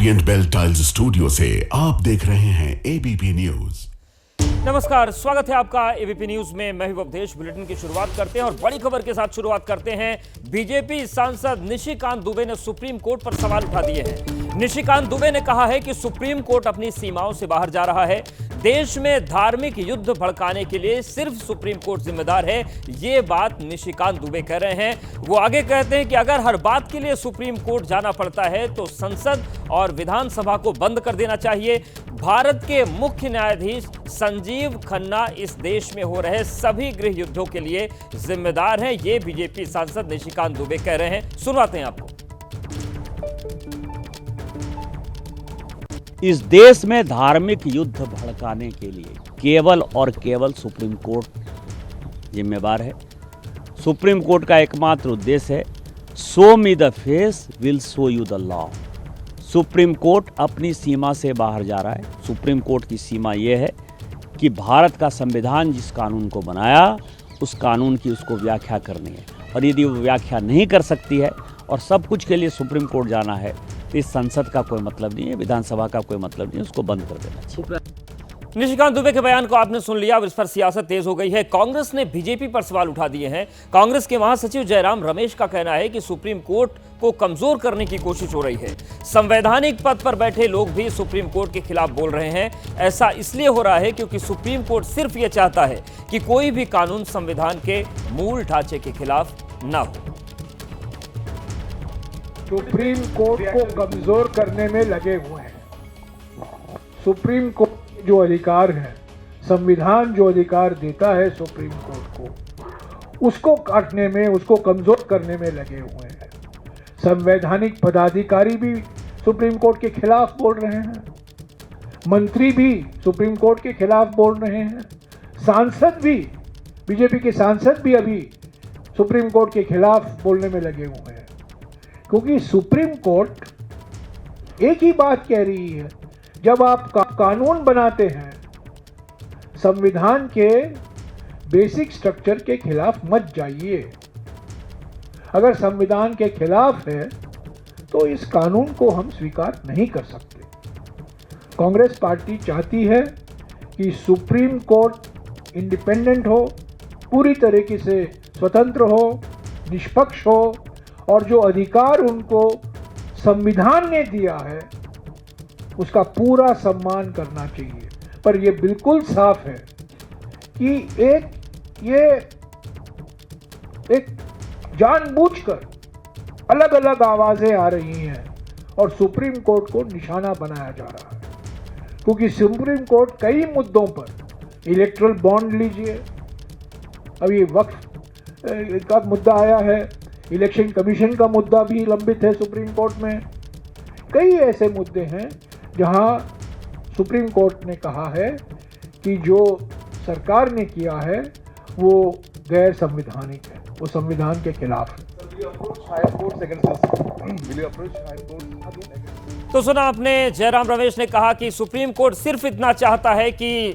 Orient bell tiles studio से आप देख रहे हैं एबीपी न्यूज। नमस्कार, स्वागत है आपका एबीपी न्यूज में। मैं हूं अवधेश। बुलेटिन की शुरुआत करते हैं और बड़ी खबर के साथ शुरुआत करते हैं। बीजेपी सांसद निशिकांत दुबे ने सुप्रीम कोर्ट पर सवाल उठा दिए हैं। निशिकांत दुबे ने कहा है कि सुप्रीम कोर्ट अपनी सीमाओं से बाहर जा रहा है। देश में धार्मिक युद्ध भड़काने के लिए सिर्फ सुप्रीम कोर्ट जिम्मेदार है, ये बात निशिकांत दुबे कह रहे हैं। वो आगे कहते हैं कि अगर हर बात के लिए सुप्रीम कोर्ट जाना पड़ता है तो संसद और विधानसभा को बंद कर देना चाहिए। भारत के मुख्य न्यायाधीश संजीव खन्ना इस देश में हो रहे सभी गृह युद्धों के लिए जिम्मेदार हैं, ये बीजेपी सांसद निशिकांत दुबे कह रहे हैं। सुनवाते हैं आपको। इस देश में धार्मिक युद्ध भड़काने के लिए केवल और केवल सुप्रीम कोर्ट जिम्मेदार है। सुप्रीम कोर्ट का एकमात्र उद्देश्य है show me the face will show you the law. Supreme court अपनी सीमा से बाहर जा रहा है। सुप्रीम कोर्ट की सीमा यह है कि भारत का संविधान जिस कानून को बनाया उस कानून की उसको व्याख्या करनी है, और यदि वो व्याख्या नहीं कर सकती है और सब कुछ के लिए सुप्रीम कोर्ट जाना है तो इस संसद का कोई मतलब नहीं है, विधानसभा का कोई मतलब नहीं है, उसको बंद कर देना चाहिए। निशिकांत दुबे के बयान को आपने सुन लिया। अब इस पर सियासत तेज हो गई है। कांग्रेस ने बीजेपी पर सवाल उठा दिए हैं। कांग्रेस के महासचिव जयराम रमेश का कहना है कि सुप्रीम कोर्ट को कमजोर करने की कोशिश हो रही है। संवैधानिक पद पर बैठे लोग भी सुप्रीम कोर्ट के खिलाफ बोल रहे हैं। ऐसा इसलिए हो रहा है क्योंकि सुप्रीम कोर्ट सिर्फ यह चाहता है कि कोई भी कानून संविधान के मूल ढांचे के खिलाफ न हो। सुप्रीम कोर्ट को कमजोर करने में लगे हुए हैं। सुप्रीम कोर्ट जो अधिकार है, संविधान जो अधिकार देता है सुप्रीम कोर्ट को, उसको काटने में, उसको कमजोर करने में लगे हुए हैं। संवैधानिक पदाधिकारी भी सुप्रीम कोर्ट के खिलाफ बोल रहे हैं, मंत्री भी सुप्रीम कोर्ट के खिलाफ बोल रहे हैं, सांसद भी, बीजेपी के सांसद भी अभी सुप्रीम कोर्ट के खिलाफ बोलने में लगे हुए हैं। क्योंकि सुप्रीम कोर्ट एक ही बात कह रही है, जब आप कानून बनाते हैं संविधान के बेसिक स्ट्रक्चर के खिलाफ मत जाइए। अगर संविधान के खिलाफ है तो इस कानून को हम स्वीकार नहीं कर सकते। कांग्रेस पार्टी चाहती है कि सुप्रीम कोर्ट इंडिपेंडेंट हो, पूरी तरीके से स्वतंत्र हो, निष्पक्ष हो, और जो अधिकार उनको संविधान ने दिया है उसका पूरा सम्मान करना चाहिए। पर यह बिल्कुल साफ है कि एक जानबूझकर अलग अलग आवाजें आ रही हैं और सुप्रीम कोर्ट को निशाना बनाया जा रहा है। क्योंकि सुप्रीम कोर्ट कई मुद्दों पर, इलेक्टोरल बॉन्ड लीजिए, अभी वक्फ का मुद्दा आया है, इलेक्शन कमीशन का मुद्दा भी लंबित है सुप्रीम कोर्ट में। कई ऐसे मुद्दे हैं जहां सुप्रीम कोर्ट ने कहा है कि जो सरकार ने किया है वो गैर संवैधानिक है, वो संविधान के खिलाफ है। तो सुना आपने, जयराम रमेश ने कहा कि सुप्रीम कोर्ट सिर्फ इतना चाहता है कि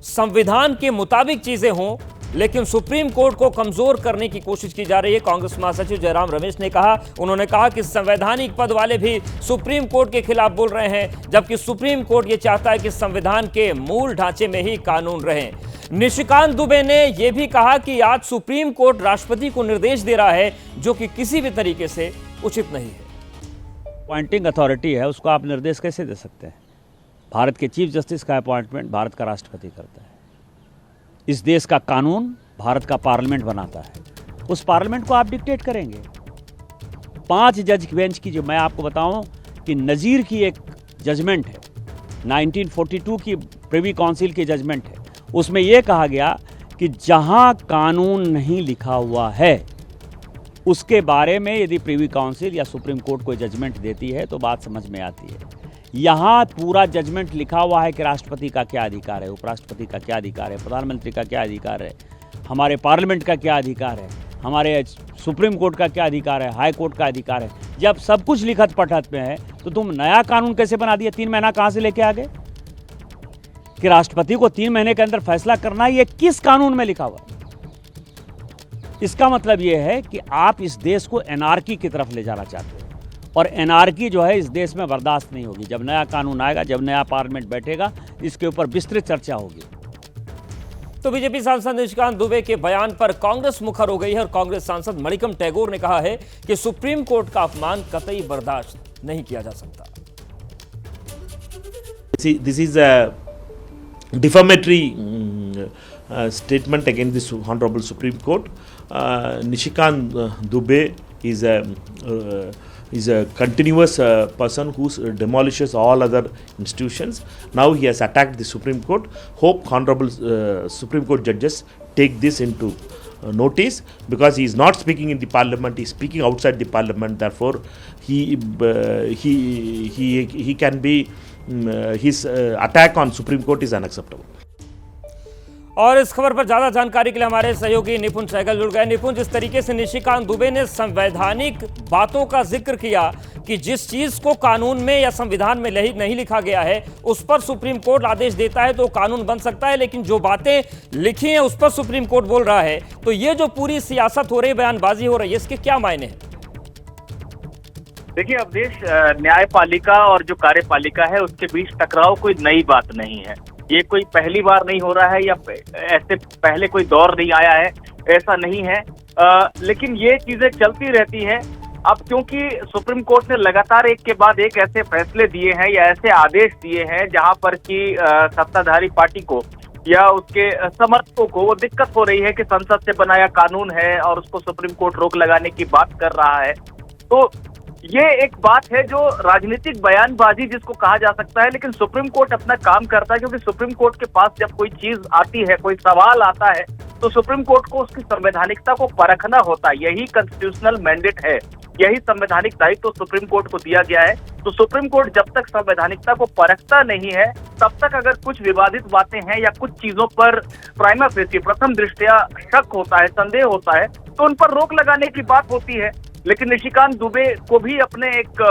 संविधान के मुताबिक चीजें हों, लेकिन सुप्रीम कोर्ट को कमजोर करने की कोशिश की जा रही है। कांग्रेस महासचिव जयराम रमेश ने कहा, उन्होंने कहा कि संवैधानिक पद वाले भी सुप्रीम कोर्ट के खिलाफ बोल रहे हैं, जबकि सुप्रीम कोर्ट ये चाहता है कि संविधान के मूल ढांचे में ही कानून रहे। निशिकांत दुबे ने यह भी कहा कि आज सुप्रीम कोर्ट राष्ट्रपति को निर्देश दे रहा है, जो कि किसी भी तरीके से उचित नहीं है। अपॉइंटिंग अथॉरिटी है, उसको आप निर्देश कैसे दे सकते हैं? भारत के चीफ जस्टिस का अपॉइंटमेंट भारत का राष्ट्रपति करता है। इस देश का कानून भारत का पार्लियामेंट बनाता है, उस पार्लियामेंट को आप डिक्टेट करेंगे? 5 जज बेंच की, जो मैं आपको बताऊं कि नज़ीर की एक जजमेंट है, 1942 की प्रिवी काउंसिल की जजमेंट है, उसमें यह कहा गया कि जहां कानून नहीं लिखा हुआ है उसके बारे में यदि प्रिवी काउंसिल या सुप्रीम कोर्ट कोई जजमेंट देती है तो बात समझ में आती है। यहाँ पूरा जजमेंट लिखा हुआ है कि राष्ट्रपति का क्या अधिकार है, उपराष्ट्रपति का क्या अधिकार है, प्रधानमंत्री का क्या अधिकार है, हमारे पार्लियामेंट का क्या अधिकार है, हमारे सुप्रीम कोर्ट का क्या अधिकार है, हाई कोर्ट का अधिकार है। जब सब कुछ लिखत पढ़त में है तो तुम नया कानून कैसे बना दिया? 3 महीना कहाँ से लेके आ गए कि राष्ट्रपति को 3 महीने के अंदर फैसला करना है? ये किस कानून में लिखा हुआ? इसका मतलब यह है कि आप इस देश को एनार्की की तरफ ले जाना चाहते हो। और एनार्की जो है इस देश में बर्दाश्त नहीं होगी। जब नया कानून आएगा, जब नया पार्लियामेंट बैठेगा, इसके ऊपर विस्तृत चर्चा होगी। तो बीजेपी सांसद निशिकांत दुबे के बयान पर कांग्रेस मुखर हो गई है और कांग्रेस सांसद मणिकम टैगोर ने कहा है कि सुप्रीम कोर्ट का अपमान कतई बर्दाश्त नहीं किया जा सकता। This is a defamatory statement against this Honorable Supreme Court. Nishikant Dubey is a continuous person who demolishes all other institutions. Now he has attacked the Supreme Court. Hope Honorable Supreme Court judges take this into notice, because he is not speaking in the parliament, he is speaking outside the parliament. Therefore, he can be his attack on Supreme Court is unacceptable. और इस खबर पर ज्यादा जानकारी के लिए हमारे सहयोगी निपुण सहगल जुड़ गए। निपुण, जिस तरीके से निशिकांत दुबे ने संवैधानिक बातों का जिक्र किया कि जिस चीज को कानून में या संविधान में नहीं लिखा गया है उस पर सुप्रीम कोर्ट आदेश देता है तो कानून बन सकता है, लेकिन जो बातें लिखी हैं उस पर सुप्रीम कोर्ट बोल रहा है, तो ये जो पूरी सियासत हो रही है, बयानबाजी हो रही है, इसके क्या मायने हैं? देखिए अवधेश, न्यायपालिका और जो कार्यपालिका है उसके बीच टकराव कोई नई बात नहीं है। ये कोई पहली बार नहीं हो रहा है या ऐसे पहले कोई दौर नहीं आया है, ऐसा नहीं है। लेकिन ये चीजें चलती रहती हैं। अब क्योंकि सुप्रीम कोर्ट ने लगातार एक के बाद एक ऐसे फैसले दिए हैं या ऐसे आदेश दिए हैं जहां पर कि सत्ताधारी पार्टी को या उसके समर्थकों को वो दिक्कत हो रही है कि संसद से बनाया कानून है और उसको सुप्रीम कोर्ट रोक लगाने की बात कर रहा है, तो ये एक बात है जो राजनीतिक बयानबाजी जिसको कहा जा सकता है। लेकिन सुप्रीम कोर्ट अपना काम करता है, क्योंकि सुप्रीम कोर्ट के पास जब कोई चीज आती है, कोई सवाल आता है, तो सुप्रीम कोर्ट को उसकी संवैधानिकता को परखना होता है। यही कॉन्स्टिट्यूशनल मैंडेट है, यही संवैधानिक दायित्व तो सुप्रीम कोर्ट को दिया गया है। तो सुप्रीम कोर्ट जब तक संवैधानिकता को परखता नहीं है, तब तक अगर कुछ विवादित बातें हैं या कुछ चीजों पर प्राइमा फेसी, प्रथम दृष्टया शक होता है, संदेह होता है, तो उन पर रोक लगाने की बात होती है। लेकिन निशिकांत दुबे को भी अपने एक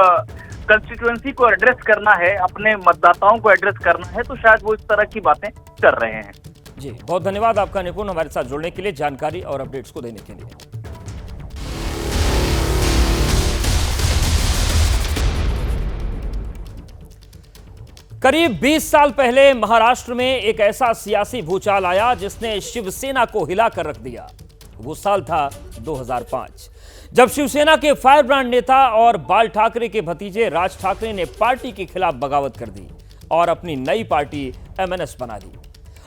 कंस्टिट्यूएंसी को एड्रेस करना है, अपने मतदाताओं को एड्रेस करना है, तो शायद वो इस तरह की बातें कर रहे हैं। जी, बहुत धन्यवाद आपका निपुण, हमारे साथ जुड़ने के लिए, जानकारी और अपडेट्स को देने के लिए। करीब 20 साल पहले महाराष्ट्र में एक ऐसा सियासी भूचाल आया जिसने शिवसेना को हिला कर रख दिया। वो साल था 2005, जब शिवसेना के फायर ब्रांड नेता और बाल ठाकरे के भतीजे राज ठाकरे ने पार्टी के खिलाफ बगावत कर दी और अपनी नई पार्टी एमएनएस बना दी।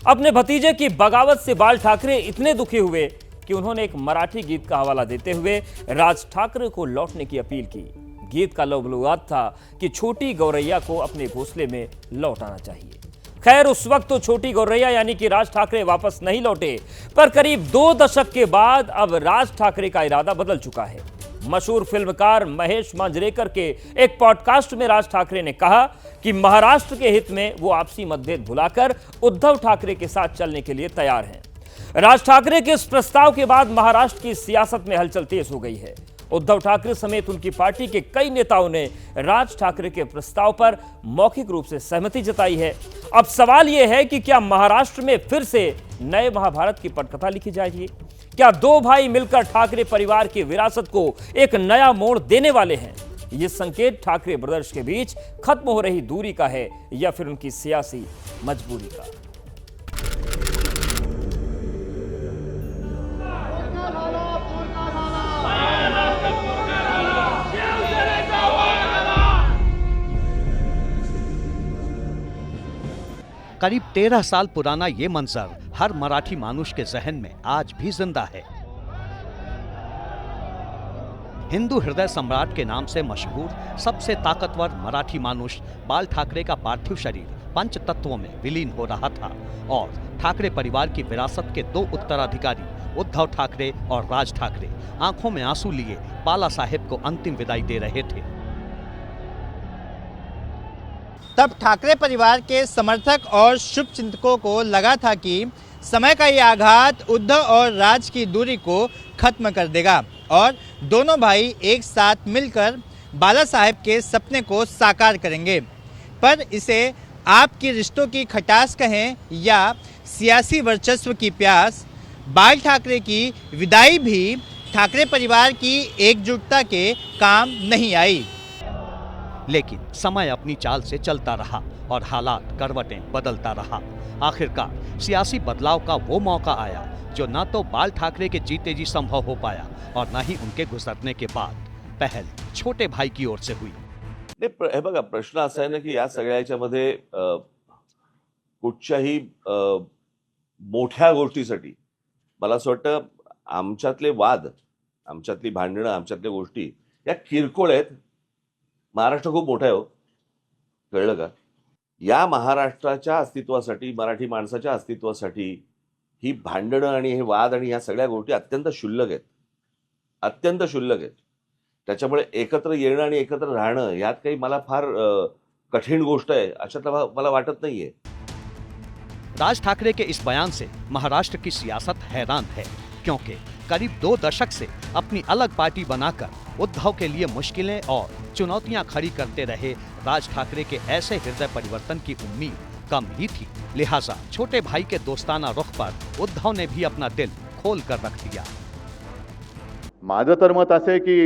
अपने भतीजे की बगावत से बाल ठाकरे इतने दुखी हुए कि उन्होंने एक मराठी गीत का हवाला देते हुए राज ठाकरे को लौटने की अपील की। गीत का लौबलुआत था कि छोटी गौरैया को अपने घोंसले में लौट आना चाहिए। खैर, उस वक्त तो छोटी गौरैया यानी कि राज ठाकरे वापस नहीं लौटे, पर करीब 2 दशक के बाद अब राज ठाकरे का इरादा बदल चुका है। मशहूर फिल्मकार महेश मांजरेकर के एक पॉडकास्ट में राज ठाकरे ने कहा कि महाराष्ट्र के हित में वो आपसी मतभेद भुलाकर उद्धव ठाकरे के साथ चलने के लिए तैयार हैं। राज ठाकरे के इस प्रस्ताव के बाद महाराष्ट्र की सियासत में हलचल तेज हो गई है। उद्धव ठाकरे समेत उनकी पार्टी के कई नेताओं ने राज ठाकरे के प्रस्ताव पर मौखिक रूप से सहमति जताई है। अब सवाल यह है कि क्या महाराष्ट्र में फिर से नए महाभारत की पटकथा लिखी जाएगी? क्या 2 भाई मिलकर ठाकरे परिवार की विरासत को एक नया मोड़ देने वाले हैं? ये संकेत ठाकरे ब्रदर्स के बीच खत्म हो रही दूरी का है या फिर उनकी सियासी मजबूरी का? करीब 13 साल पुराना ये मंजर हर मराठी मानुष के जहन में आज भी जिंदा है। हिंदू हृदय सम्राट के नाम से मशहूर सबसे ताकतवर मराठी मानुष बाल ठाकरे का पार्थिव शरीर पंच तत्वों में विलीन हो रहा था और ठाकरे परिवार की विरासत के 2 उत्तराधिकारी उद्धव ठाकरे और राज ठाकरे आंखों में आंसू लिए बाला साहेब को अंतिम विदाई दे रहे थे। तब ठाकरे परिवार के समर्थक और शुभचिंतकों को लगा था कि समय का ये आघात उद्धव और राज की दूरी को खत्म कर देगा और दोनों भाई एक साथ मिलकर बाला साहेब के सपने को साकार करेंगे। पर इसे आपकी रिश्तों की खटास कहें या सियासी वर्चस्व की प्यास, बाल ठाकरे की विदाई भी ठाकरे परिवार की एकजुटता के काम नहीं आई। लेकिन समय अपनी चाल से चलता रहा और हालात करवटें बदलता रहा। आखिरकार सियासी बदलाव का वो मौका आया जो न तो बाल ठाकरे के जीते जी संभव हो पाया और न ही उनके गुजरने के बाद पहल छोटे भाई की ओर से हुई। हे बघा, प्रश्न असा आहे ना की या सगळ्या याच्यामध्ये कुठच्याही मोठ्या गोष्टीसाठी मला असं वाटतं आमच्यातले वाद, आमच्यातली भांडणं, आमच्यातल्या गोष्टी या किरकोळ आहेत. महाराष्ट्र खूप मोठा आहे हो, कळलं का? या महाराष्ट्राच्या अस्तित्वासाठी, मराठी माणसाच्या अस्तित्वासाठी ही भांडणं आणि हे वाद आणि ह्या सगळ्या गोष्टी अत्यंत क्षुल्लक आहेत, अत्यंत क्षुल्लक आहेत. त्याच्यामुळे एकत्र येणं आणि एकत्र राहणं यात काही मला फार कठीण गोष्ट आहे अशातला मला वाटत नाहीये. राज ठाकरे के इस बयान से महाराष्ट्र की सियासत हैरान है, क्योंकि करीब 2 दशक से अपनी अलग पार्टी बनाकर उद्धव के लिए मुश्किलें और चुनौतियां खड़ी करते रहे राज ठाकरे के ऐसे हृदय परिवर्तन की उम्मीद कम ही थी। लिहाजा छोटे भाई के दोस्ताना रुख पर उद्धव ने भी अपना दिल खोल कर रख दिया। माझं तर मत असे की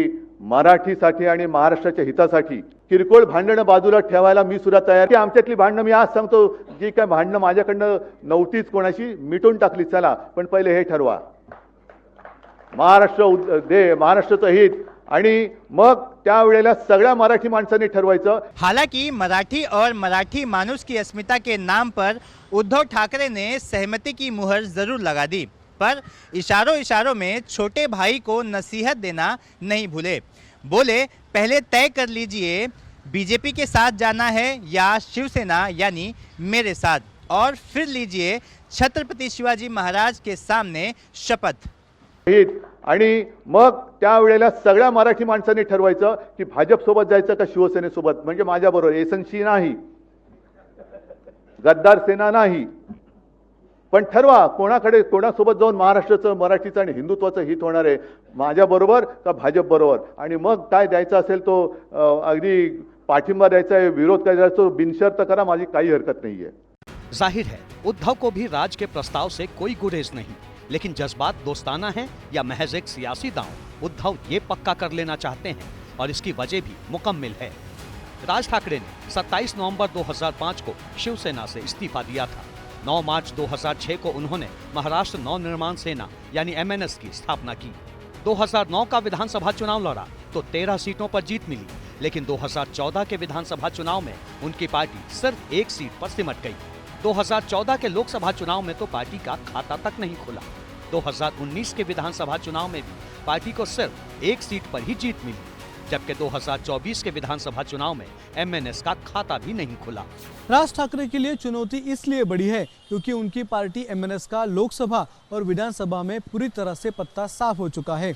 मराठीसाठी आणि महाराष्ट्राच्या हितासाठी किरकोळ भांडणं बाजूला ठेवायला मी सुद्धा तयार. की आमच्यातली भांडणं मी आज सांगतो, जी काय भांडणं माझ्याकडनं नव्हतीच कोणाशी मिटून टाकली. चला, पण पहिले हे ठरवा, महाराष्ट्राचं हित, आणि मग त्यावेळेला सगळ्या मराठी माणसांनी ठरवायचं. हालांकि मराठी और मराठी मानुष की अस्मिता के नाम पर उद्धव ठाकरे ने सहमति की मुहर जरूर लगा दी, पर इशारों में छोटे भाई को नसीहत देना नहीं भूले। बोले, पहले तय कर लीजिए बीजेपी के साथ जाना है या शिवसेना यानी मेरे साथ, और फिर लीजिए छत्रपति शिवाजी महाराज के सामने शपथ। आणि मग त्यावेळेला सगळ्या मराठी माणसांनी ठरवायचं की भाजप सोबत जायचं का शिवसेनेसोबत. म्हणजे माझ्याबरोबर एसएनसी नाही, गद्दार सेना नाही, पण ठरवा कोणासोबत जाऊन महाराष्ट्राचं, मराठीचं आणि हिंदुत्वाचं हित होणार आहे, माझ्याबरोबर का भाजप बरोबर. आणि मग काय द्यायचं असेल तो अगदी पाठिंबा द्यायचा आहे, विरोध करायचा बिनशर्त करा, माझी काही हरकत नाहीये. जाहिर है उद्धव को भी राज के प्रस्ताव से कोई गुरेज नहीं, लेकिन जज्बात दोस्ताना है या महज एक सियासी दांव, उद्धव ये पक्का कर लेना चाहते हैं और इसकी वजह भी मुकम्मिल है। राज ठाकरे ने 27 नवंबर 2005 को शिवसेना से इस्तीफा दिया था। 9 मार्च 2006 को उन्होंने महाराष्ट्र नवनिर्माण सेना यानी MNS की स्थापना की। 2009 का विधानसभा चुनाव लड़ा तो 13 सीटों पर जीत मिली, लेकिन 2014 के विधानसभा चुनाव में उनकी पार्टी सिर्फ 1 सीट पर सिमट गई। 2014 के लोकसभा चुनाव में तो पार्टी का खाता तक नहीं खुला। 2019 के विधानसभा चुनाव में भी पार्टी को सिर्फ 1 सीट पर ही जीत मिली, जबकि 2024 के विधानसभा चुनाव में MNS का खाता भी नहीं खुला। राज ठाकरे के लिए चुनौती इसलिए बड़ी है क्योंकि उनकी पार्टी MNS का लोकसभा और विधानसभा में पूरी तरह से पत्ता साफ हो चुका है।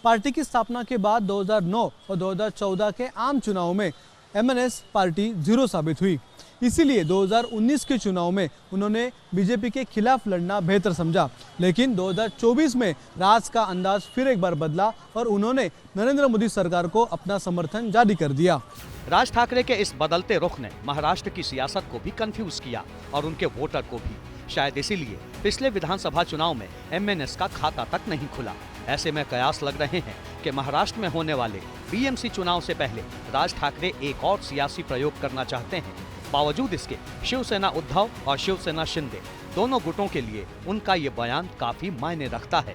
पार्टी की स्थापना के बाद 2009 और 2014 के आम चुनाव में MNS पार्टी जीरो साबित हुई। इसीलिए 2019 के चुनाव में उन्होंने बीजेपी के खिलाफ लड़ना बेहतर समझा, लेकिन 2024 में राज का अंदाज फिर एक बार बदला और उन्होंने नरेंद्र मोदी सरकार को अपना समर्थन जारी कर दिया। राज ठाकरे के इस बदलते रुख ने महाराष्ट्र की सियासत को भी कंफ्यूज किया और उनके वोटर को भी। शायद इसीलिए पिछले विधानसभा चुनाव में MNS का खाता तक नहीं खुला। ऐसे में कयास लग रहे हैं कि महाराष्ट्र में होने वाले BMC चुनाव से पहले राज ठाकरे एक और सियासी प्रयोग करना चाहते हैं। बावजूद इसके शिवसेना उद्धव और शिवसेना शिंदे दोनों गुटों के लिए उनका ये बयान काफी मायने रखता है।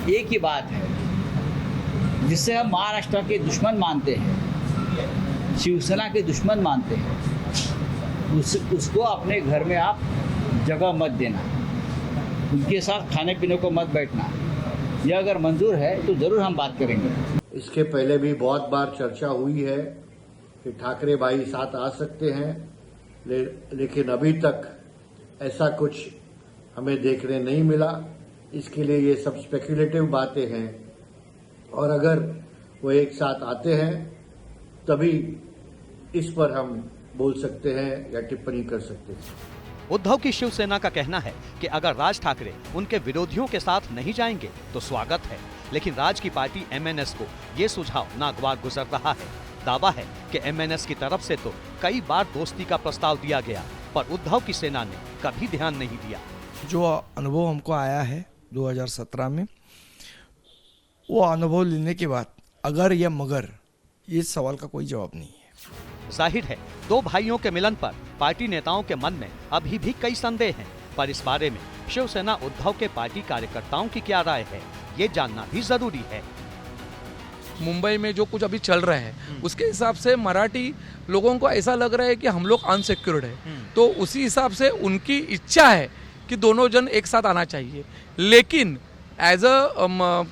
एक ही बात है जिससे हम महाराष्ट्र के दुश्मन मानते हैं, शिवसेना के दुश्मन मानते हैं, उसको अपने घर में आप जगह मत देना, उनके साथ खाने पीने को मत बैठना। यह अगर मंजूर है तो जरूर हम बात करेंगे। इसके पहले भी बहुत बार चर्चा हुई है कि ठाकरे भाई साथ आ सकते हैं, लेकिन अभी तक ऐसा कुछ हमें देखने नहीं मिला। इसके लिए ये सब स्पेकुलेटिव बातें हैं, और अगर वो एक साथ आते हैं तभी इस पर हम बोल सकते हैं या टिप्पणी कर सकते हैं। उद्धव की शिवसेना का कहना है कि अगर राज ठाकरे उनके विरोधियों के साथ नहीं जाएंगे तो स्वागत है, लेकिन राज की पार्टी MNS को ये सुझाव नागवार गुजर रहा है। दावा है कि MNS की तरफ से तो कई बार दोस्ती का प्रस्ताव दिया गया, पर उद्धव की सेना ने कभी ध्यान नहीं दिया। जो अनुभव हमको आया है 2017 में, वो अनुभव लेने के बाद अगर या मगर, ये सवाल का कोई जवाब नहीं है। जाहिर है दो भाइयों के मिलन पर पार्टी नेताओं के मन में अभी भी कई संदेह हैं, पर इस बारे में शिवसेना उद्धव के पार्टी कार्यकर्ताओं की क्या राय है, ये जानना भी जरूरी है। मुंबई में जो कुछ अभी चल रहा है उसके हिसाब से मराठी लोगों को ऐसा लग रहा है कि हम लोग अनसिक्योर्ड है, तो उसी हिसाब से उनकी इच्छा है कि दोनों जन एक साथ आना चाहिए। लेकिन एज अ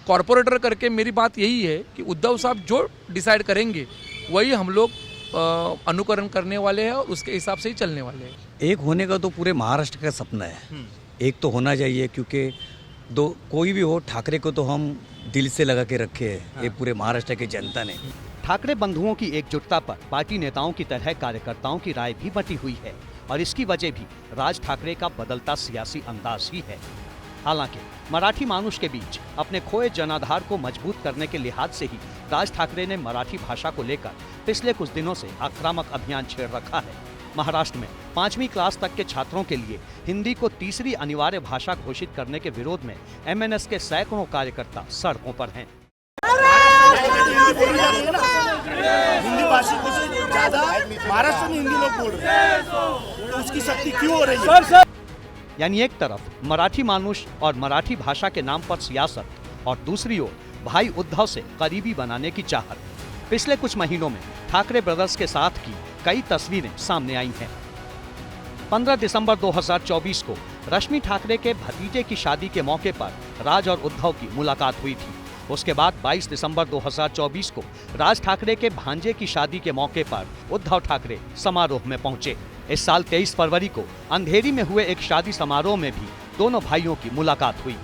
कॉरपोरेटर करके मेरी बात यही है कि उद्धव साहब जो डिसाइड करेंगे वही हम लोग अनुकरण करने वाले हैं और उसके हिसाब से ही चलने वाले हैं। एक होने का तो पूरे महाराष्ट्र का सपना है, एक तो होना चाहिए, क्योंकि दो कोई भी हो, ठाकरे को तो हम दिल से लगा के रखे हैं ये पूरे महाराष्ट्र की जनता ने। ठाकरे बंधुओं की एकजुटता पर पार्टी नेताओं की तरह कार्यकर्ताओं की राय भी बटी हुई है और इसकी वजह भी राज ठाकरे का बदलता सियासी अंदाज ही है। हालांकि मराठी मानुष के बीच अपने खोए जनाधार को मजबूत करने के लिहाज से ही राज ठाकरे ने मराठी भाषा को लेकर पिछले कुछ दिनों से आक्रामक अभियान छेड़ रखा है। महाराष्ट्र में 5वीं क्लास तक के छात्रों के लिए हिंदी को तीसरी अनिवार्य भाषा घोषित करने के विरोध में एमएनएस के सैकड़ों कार्यकर्ता सड़कों पर हैं। हिंदी भाषिकों से ज्यादा महाराष्ट्र में हिंदी लोग बोल रहे हैं, तो उसकी शक्ति क्यों हो रही है? यानी एक तरफ मराठी मानुष और मराठी भाषा के नाम पर सियासत और दूसरी ओर भाई उद्धव से करीबी बनाने की चाहत। पिछले कुछ महीनों में ठाकरे ब्रदर्स के साथ की कई तस्वीरें सामने आई हैं। 15 दिसंबर 2024 को रश्मि ठाकरे के भतीजे की शादी के मौके पर राज और उद्धव की मुलाकात हुई थी। उसके बाद 22 दिसंबर 2024 को राज ठाकरे के भांजे की शादी के मौके पर उद्धव ठाकरे समारोह में पहुंचे। इस साल 23 फरवरी को अंधेरी में हुए एक शादी समारोह में भी दोनों भाइयों की मुलाकात हुई।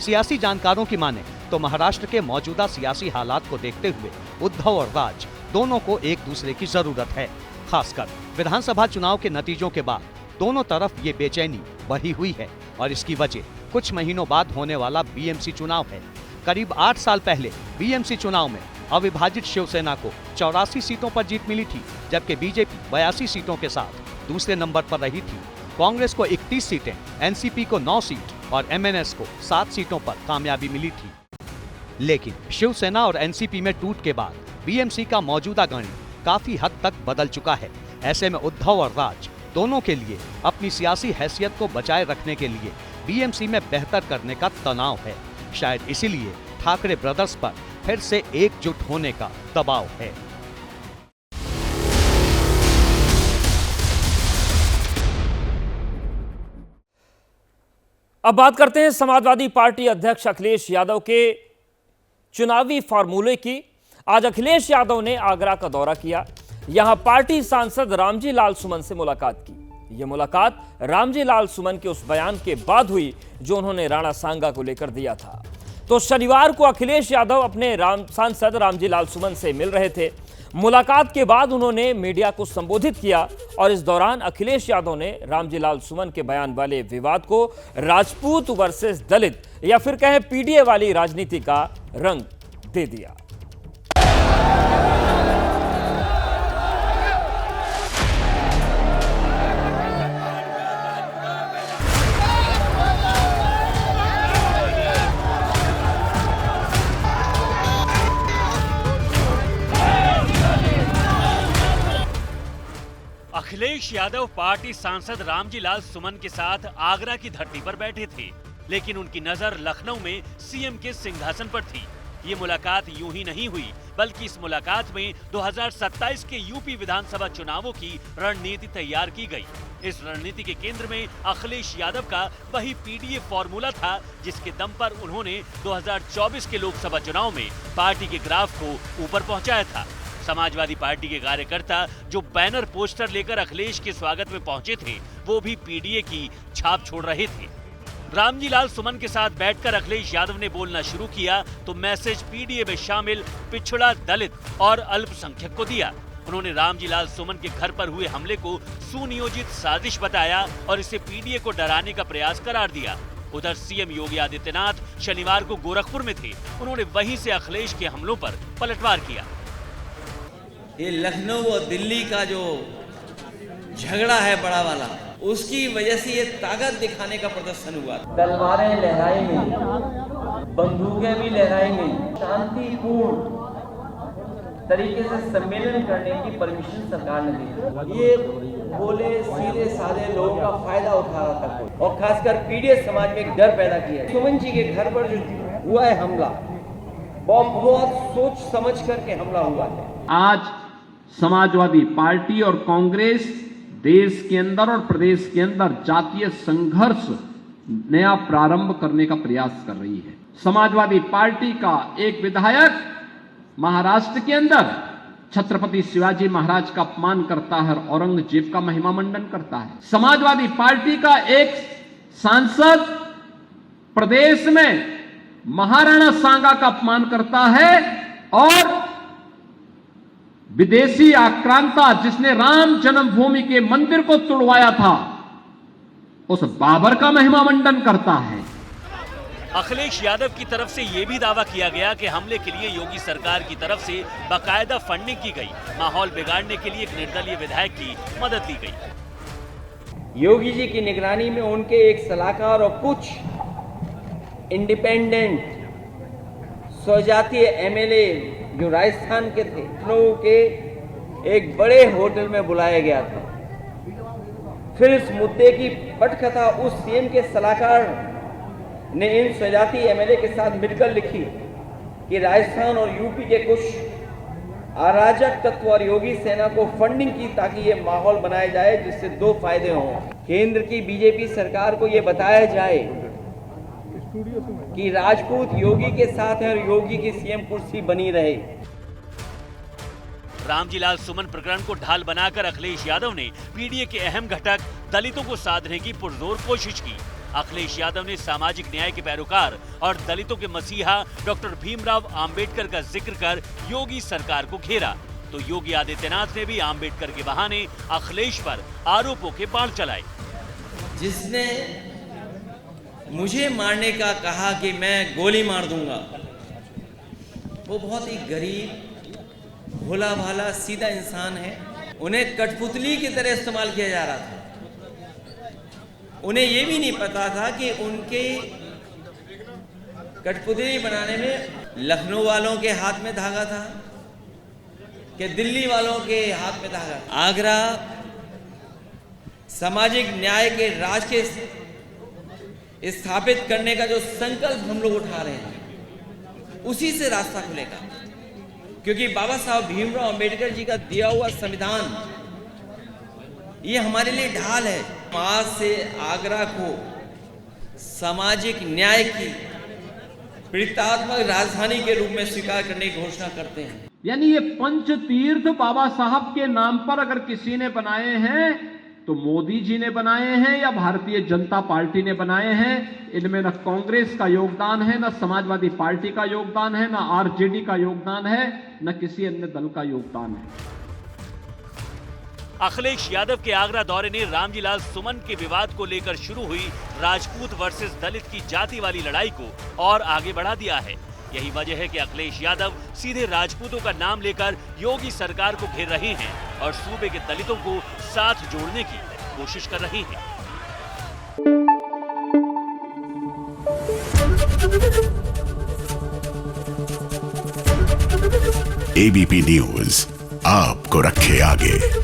सियासी जानकारों की माने तो महाराष्ट्र के मौजूदा सियासी हालात को देखते हुए उद्धव और राज दोनों को एक दूसरे की जरूरत है। खासकर विधानसभा चुनाव के नतीजों के बाद दोनों तरफ ये बेचैनी बढ़ी हुई है और इसकी वजह कुछ महीनों बाद होने वाला बीएमसी चुनाव है। करीब 8 साल पहले बीएमसी चुनाव में अविभाजित शिवसेना को 84 सीटों पर जीत मिली थी, जबकि बीजेपी 82 सीटों के साथ दूसरे नंबर पर रही थी। कांग्रेस को 31 सीटें, एनसीपी को 9 सीट और एमएनएस को 7 सीटों पर कामयाबी मिली थी। लेकिन शिवसेना और एनसीपी में टूट के बाद बीएमसी का मौजूदा गणित काफी हद तक बदल चुका है। ऐसे में उद्धव और राज दोनों के लिए अपनी सियासी हैसियत को बचाए रखने के लिए बीएमसी में बेहतर करने का तनाव है। शायद इसीलिए ठाकरे ब्रदर्स पर फिर से एकजुट होने का दबाव है। अब बात करते हैं समाजवादी पार्टी अध्यक्ष अखिलेश यादव के चुनावी फार्मूले की। आज अखिलेश यादव ने आगरा का दौरा किया, यहां पार्टी सांसद रामजी लाल सुमन से मुलाकात की। यह मुलाकात रामजी लाल सुमन के उस बयान के बाद हुई जो उन्होंने राणा सांगा को लेकर दिया था। तो शनिवार को अखिलेश यादव अपने सांसद रामजी लाल सुमन से मिल रहे थे। मुलाकात के बाद उन्होंने मीडिया को संबोधित किया और इस दौरान अखिलेश यादव ने रामजी लाल सुमन के बयान वाले विवाद को राजपूत वर्सेस दलित या फिर कहें पीडीए वाली राजनीति का रंग दे दिया। अखिलेश यादव पार्टी सांसद रामजी लाल सुमन के साथ आगरा की धरती पर बैठे थे, लेकिन उनकी नजर लखनऊ में सीएम के सिंहासन पर थी। ये मुलाकात यूं ही नहीं हुई, बल्कि इस मुलाकात में 2027 के यूपी विधानसभा चुनावों की रणनीति तैयार की गई। इस रणनीति के केंद्र में अखिलेश यादव का वही पीडीए फॉर्मूला था, जिसके दम पर उन्होंने 2024 के लोकसभा चुनाव में पार्टी के ग्राफ को ऊपर पहुंचाया था। समाजवादी पार्टी के कार्यकर्ता जो बैनर पोस्टर लेकर अखिलेश के स्वागत में पहुंचे थे, वो भी पीडीए की छाप छोड़ रहे थे। रामजी लाल सुमन के साथ बैठकर अखिलेश यादव ने बोलना शुरू किया तो मैसेज पीडीए में शामिल पिछड़ा, दलित और अल्पसंख्यक को दिया। उन्होंने रामजी लाल सुमन के घर पर हुए हमले को सुनियोजित साजिश बताया और इसे पीडीए को डराने का प्रयास करार दिया। उधर सीएम योगी आदित्यनाथ शनिवार को गोरखपुर में थे। उन्होंने वहीं से अखिलेश के हमलों पर पलटवार किया। ये लखनऊ और दिल्ली का जो झगड़ा है बड़ा वाला, उसकी वजह से ये ताकत दिखाने का प्रदर्शन हुआ। तलवारें लहराएंगे, बंदूकें भी लहराएंगे, शांतिपूर्ण तरीके से सम्मेलन करने की परमिशन सरकार ने दी। ये बोले सीधे साधे लोगों का फायदा उठा रहा था कोई, और खासकर पीडीएस समाज में एक डर पैदा किया। सुमन जी के घर पर जो हुआ है हमला, बहुत सोच समझ करके हमला हुआ है। आज समाजवादी पार्टी और कांग्रेस देश के अंदर और प्रदेश के अंदर जातीय संघर्ष नया प्रारंभ करने का प्रयास कर रही है। समाजवादी पार्टी का एक विधायक महाराष्ट्र के अंदर छत्रपति शिवाजी महाराज का अपमान करता है और औरंगजेब का महिमा मंडन करता है। समाजवादी पार्टी का एक सांसद प्रदेश में महाराणा सांगा का अपमान करता है और विदेशी आक्रांता जिसने राम जन्मभूमि के मंदिर को तुड़वाया था उस बाबर का महिमा मंडन करता है। अखिलेश यादव की तरफ से यह भी दावा किया गया कि हमले के लिए योगी सरकार की तरफ से बाकायदा फंडिंग की गई, माहौल बिगाड़ने के लिए एक निर्दलीय विधायक की मदद ली गई। योगी जी की निगरानी में उनके एक सलाहकार और कुछ इंडिपेंडेंट स्वजातीय एमएलए जो राजस्थान के थे, लखनऊ के एक बड़े होटल में बुलाया गया था। फिर इस मुद्दे की पटकथा उस सीएम के सलाहकार ने इन स्वजातीय एमएलए के साथ मिलकर लिखी कि राजस्थान और यूपी के कुछ अराजक तत्व और योगी सेना को फंडिंग की ताकि ये माहौल बनाया जाए जिससे दो फायदे हों। केंद्र की बीजेपी सरकार को ये बताया जाए कि राजपूत योगी के साथ है और योगी की सीएम कुर्सी बनी रहे। रामजीलाल सुमन प्रकरण को ढाल बनाकर अखिलेश यादव ने पीडीए के अहम घटक दलितों को साधने की पुरजोर कोशिश की। अखिलेश यादव ने सामाजिक न्याय के पैरोकार और दलितों के मसीहा डॉक्टर भीमराव अंबेडकर का जिक्र कर योगी सरकार को घेरा, तो योगी आदित्यनाथ ने भी अंबेडकर के बहाने अखिलेश पर आरोपों के बाढ़ चलाए। जिसने मुझे मारने का कहा कि मैं गोली मार दूंगा, वो बहुत ही गरीब भोला भाला सीधा इंसान है। उन्हें कठपुतली की तरह इस्तेमाल किया जा रहा था। उन्हें ये भी नहीं पता था कि उनके कठपुतली बनाने में लखनऊ वालों के हाथ में धागा था कि दिल्ली वालों के हाथ में धागा। आगरा सामाजिक न्याय के राज के स्थापित करने का जो संकल्प हम लोग उठा रहे हैं, उसी से रास्ता खुलेगा, क्योंकि बाबा साहब भीमराव अंबेडकर जी का दिया हुआ संविधान ये हमारे लिए ढाल है। आज से आगरा को सामाजिक न्याय की प्रतीकात्मक राजधानी के रूप में स्वीकार करने की घोषणा करते हैं। यानी ये पंच तीर्थ बाबा साहब के नाम पर अगर किसी ने बनाए हैं तो मोदी जी ने बनाए हैं या भारतीय जनता पार्टी ने बनाए हैं। इनमें न कांग्रेस का योगदान है, न समाजवादी पार्टी का योगदान है, न आरजेडी का योगदान है, न किसी अन्य दल का योगदान है। अखिलेश यादव के आगरा दौरे ने रामजीलाल सुमन के विवाद को लेकर शुरू हुई राजपूत वर्सेस दलित की जाति वाली लड़ाई को और आगे बढ़ा दिया है। यही वजह है कि अखिलेश यादव सीधे राजपूतों का नाम लेकर योगी सरकार को घेर रहे हैं और सूबे के दलितों को साथ जोड़ने की कोशिश कर रहे हैं। एबीपी न्यूज आपको रखे आगे।